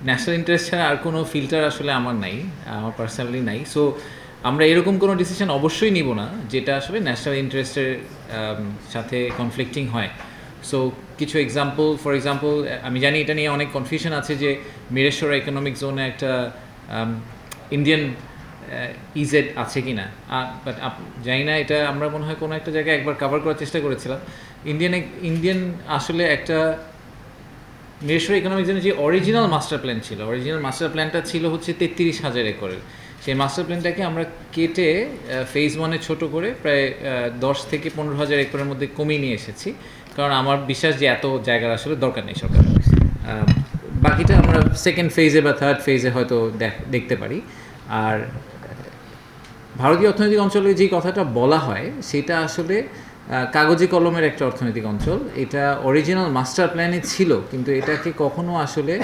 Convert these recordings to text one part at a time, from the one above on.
National interest ছাড়া আর কোনো filter আসলে আমার নাই, আমার পার্সোনালি নাই। সো আমরা এরকম কোনো ডিসিশন অবশ্যই নিব না যেটা আসলে ন্যাশনাল ইন্টারেস্টের সাথে কনফ্লিক্টিং হয়। সো কিছু এক্সাম্পল, ফর এক্সাম্পল, আমি জানি এটা নিয়ে অনেক কনফিউশন আছে যে মিরেশ্বরা ইকোনমিক জোনে একটা ইন্ডিয়ান ইজেড আছে কি না, বাট জানি না, এটা আমরা মনে হয় কোনো একটা জায়গায় একবার কভার করার চেষ্টা করেছিলাম। ইন্ডিয়ান আসলে একটা মিরেশ্বরা ইকোনমিক জোনের যে অরিজিনাল মাস্টার প্ল্যান ছিল, অরিজিনাল মাস্টার প্ল্যানটা ছিল হচ্ছে 33,000 একরের। সেই মাস্টার প্ল্যানটাকে আমরা কেটে ফেজ ওয়ানে ছোট করে প্রায় 10 থেকে 15,000 একরের মধ্যে কমিয়ে নিয়ে এসেছি, কারণ আমার বিশ্বাস যে এত জায়গার আসলে দরকার নেই সরকার। বাকিটা আমরা সেকেন্ড ফেজে বা থার্ড ফেজে হয়তো দেখতে পারি। আর ভারতীয় অর্থনৈতিক অঞ্চলে যে কথাটা বলা হয় সেটা আসলে কাগজে কলমের একটা অর্থনৈতিক অঞ্চল। এটা অরিজিনাল মাস্টার প্ল্যানে ছিল, কিন্তু এটাকে কখনো আসলে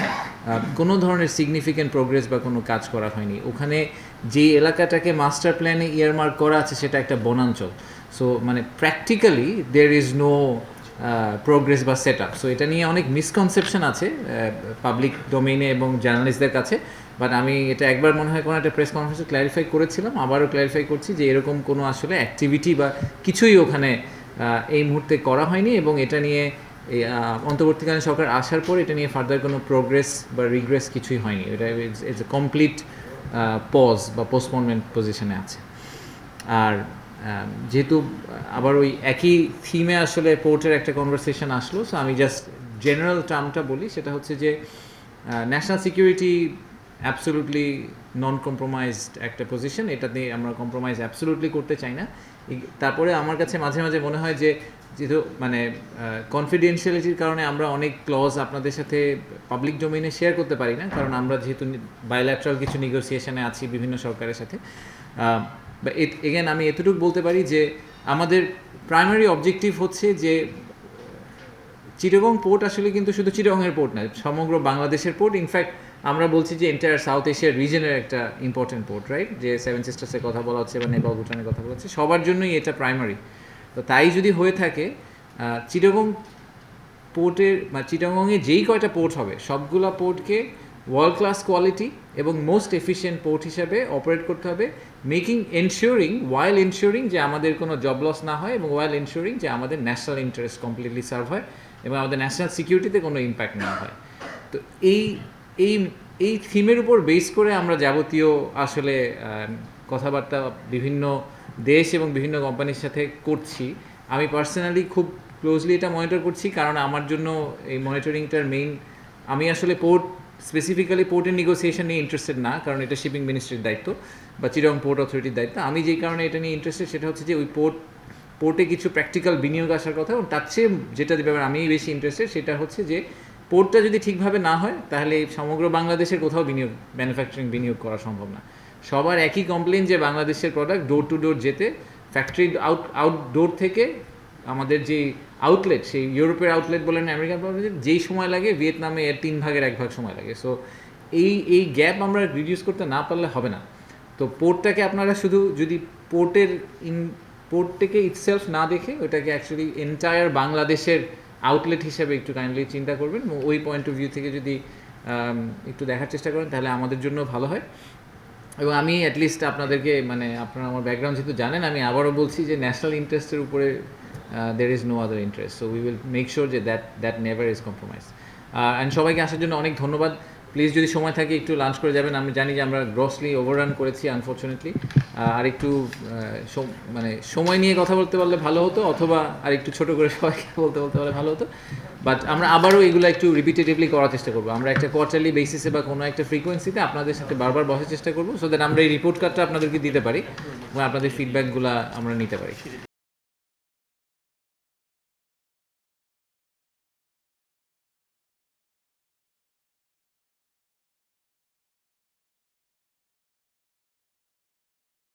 কোনো ধরনের সিগনিফিক্যান্ট প্রোগ্রেস বা কোনো কাজ করা হয়নি। ওখানে যে এলাকাটাকে মাস্টার প্ল্যানে ইয়ারমার্ক করা আছে সেটা একটা বনাঞ্চল। সো মানে practically there is no progress বা সেট আপ। সো এটা নিয়ে অনেক মিসকনসেপশন আছে পাবলিক ডোমেইনে এবং জার্নালিস্টদের কাছে। বাট আমি এটা একবার মনে হয় কোনো একটা প্রেস কনফারেন্সে ক্ল্যারিফাই করেছিলাম, আবারও ক্ল্যারিফাই করছি যে এরকম কোনো আসলে অ্যাক্টিভিটি বা কিছুই ওখানে এই মুহূর্তে করা হয়নি, এবং এটা নিয়ে অন্তর্বর্তীকালীন সরকার আসার পর এটা নিয়ে ফার্দার কোনো প্রোগ্রেস বা রিগ্রেস কিছুই হয়নি। এটা ইটস এ কমপ্লিট পজ বা পোস্টপোনমেন্ট পজিশনে আছে। আর যেহেতু আবার ওই একই থিমে আসলে পোর্টের একটা কনভারসেশন আসলো, সো আমি জাস্ট জেনারেল টার্মটা বলি, সেটা হচ্ছে যে ন্যাশনাল সিকিউরিটি অ্যাবসোলুটলি নন কম্প্রোমাইজড একটা পজিশন, এটা নিয়ে আমরা কম্প্রোমাইজ অ্যাবসোলুটলি করতে চাই না। তারপরে আমার কাছে মাঝে মাঝে মনে হয় যে যেহেতু মানে কনফিডেন্সিয়ালিটির কারণে আমরা অনেক ক্লজ আপনাদের সাথে পাবলিক ডোমেইনে শেয়ার করতে পারি না, কারণ আমরা যেহেতু বায়োল্যাট্রাল কিছু নেগোসিয়েশনে আছি বিভিন্ন সরকারের সাথে। বা এগেন আমি এতটুকু বলতে পারি যে আমাদের প্রাইমারি অবজেক্টিভ হচ্ছে যে চিটাগং পোর্ট আসলে কিন্তু শুধু চিটাগংয়ের পোর্ট না, সমগ্র বাংলাদেশের পোর্ট। ইনফ্যাক্ট আমরা বলছি যে এন্টায়ার সাউথ এশিয়ার রিজনের একটা ইম্পর্টেন্ট পোর্ট, রাইট? যে সেভেন সিস্টার্সের কথা বলা হচ্ছে বা নেপাল ভুটানের কথা বলা হচ্ছে, সবার জন্যই এটা প্রাইমারি। তো তাই যদি হয়ে থাকে চিটাগং পোর্টের বা চিটাগংয়ে যেই কয়টা পোর্ট হবে সবগুলা পোর্টকে ওয়ার্ল্ড ক্লাস কোয়ালিটি এবং মোস্ট এফিশিয়েন্ট পোর্ট হিসাবে অপারেট করতে হবে, ওয়াইল এনশিওরিং যে আমাদের কোনো জব লস না হয়, এবং ওয়াইল এনশিওরিং যে আমাদের ন্যাশনাল ইন্টারেস্ট কমপ্লিটলি সার্ভ হয় এবং আমাদের ন্যাশনাল সিকিউরিটিতে কোনো ইম্প্যাক্ট না হয়। তো এই এই এই থিমের উপর বেস করে আমরা যাবতীয় আসলে কথাবার্তা বিভিন্ন দেশ এবং বিভিন্ন কোম্পানির সাথে করছি। আমি পার্সোনালি খুব ক্লোজলি এটা মনিটর করছি, কারণ আমার জন্য এই মনিটরিংটার আমি আসলে স্পেসিফিক্যালি পোর্টের নেগোসিয়েশন নিয়ে ইন্টারেস্টেড না, কারণ এটা শিপিং মিনিস্ট্রির দায়িত্ব বা চিটাগং পোর্ট অথরিটির দায়িত্ব। আমি যেই কারণে এটা নিয়ে ইন্টারেস্টেড সেটা হচ্ছে যে ওই পোর্টে কিছু প্র্যাকটিক্যাল বিনিয়োগ আসার কথা, এবং তার চেয়ে যেটা ব্যাপারে আমি বেশি ইন্টারেস্টেড সেটা হচ্ছে যে পোর্টটা যদি ঠিকভাবে না হয় তাহলে সমগ্র বাংলাদেশের কোথাও ম্যানুফ্যাকচারিং বিনিয়োগ করা সম্ভব না। সবার একই কমপ্লেন যে বাংলাদেশের প্রোডাক্ট ডোর টু ডোর যেতে ফ্যাক্টরি আউটডোর থেকে আমাদের যে আউটলেট, সেই ইউরোপের আউটলেট বলেন আমেরিকান আউটলেট, যেই সময় লাগে ভিয়েতনামে এর 3 ভাগের 1 ভাগ সময় লাগে। সো এই গ্যাপ আমরা রিডিউস করতে না পারলে হবে না। তো পোর্টটাকে আপনারা শুধু যদি পোর্টটাকে ইটসেলফ না দেখে ওটাকে অ্যাকচুয়ালি এন্টায়ার বাংলাদেশের আউটলেট হিসেবে একটু কাইন্ডলি চিন্তা করবেন, এবং ওই পয়েন্ট অফ ভিউ থেকে যদি একটু দেখার চেষ্টা করেন তাহলে আমাদের জন্য ভালো হয়। এবং আমি অ্যাটলিস্ট আপনাদেরকে মানে আপনারা আমার ব্যাকগ্রাউন্ড যেহেতু জানেন, আমি আবারও বলছি যে ন্যাশনাল ইন্টারেস্টের উপরে there is no other interest, so we will make sure যে that never is compromised. And সবাইকে আসার জন্য অনেক ধন্যবাদ। প্লিজ যদি সময় থাকে একটু লাঞ্চ করে যাবেন। আমি জানি যে আমরা গ্রসলি ওভাররান করেছি আনফর্চুনেটলি। আর একটু মানে সময় নিয়ে কথা বলতে পারলে ভালো হতো, অথবা আর একটু ছোটো করে সবাইকে বলতে পারলে ভালো হতো। বাট আমরা আবারও এগুলো একটু রিপিটেটিভলি করার চেষ্টা করবো। আমরা একটা কোয়ার্টারলি বেসিসে বা কোনো একটা ফ্রিকোয়েন্সিতে আপনাদের সাথে বারবার বসার চেষ্টা করবো, সো দ্যাট আমরা এই রিপোর্ট কার্ডটা আপনাদেরকে দিতে পারি এবং আপনাদের ফিডব্যাকগুলো আমরা নিতে পারি।